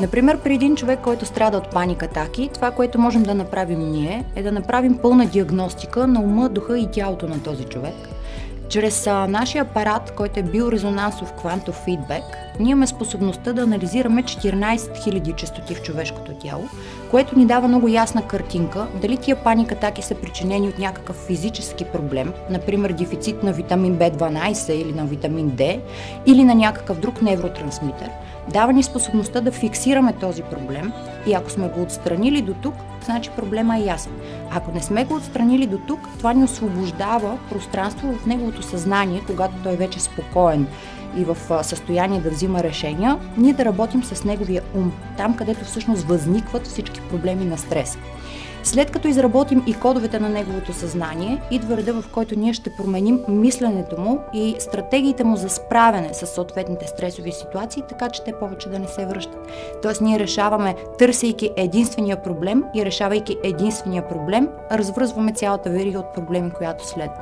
Например, при един човек, който страда от паник атаки, това, което можем да направим ние, е да направим пълна диагностика на ума, духа и тялото на този човек. Чрез нашия апарат, който е биорезонансов квантов фидбек, ние имаме способността да анализираме 14 000 честоти в човешкото тяло, което ни дава много ясна картинка дали тия паник атаки са причинени от някакъв физически проблем, например дефицит на витамин B12 или на витамин D, или на някакъв друг невротрансмитер. Дава ни способността да фиксираме този проблем и ако сме го отстранили до тук, значи проблема е ясен. Ако не сме го отстранили до тук, това ни освобождава пространство в неговото съзнание, когато той вече е спокоен и в състояние да взима решения, ние да работим с неговия ум, там където всъщност възникват всички проблеми на стрес. След като изработим и кодовете на неговото съзнание, идва реда, в който ние ще променим мисленето му и стратегиите му за справяне с съответните стресови ситуации, така че те повече да не се връщат. Тоест ние решаваме, търсейки единствения проблем и решавайки единствения проблем, развръзваме цялата верига от проблеми, която следва.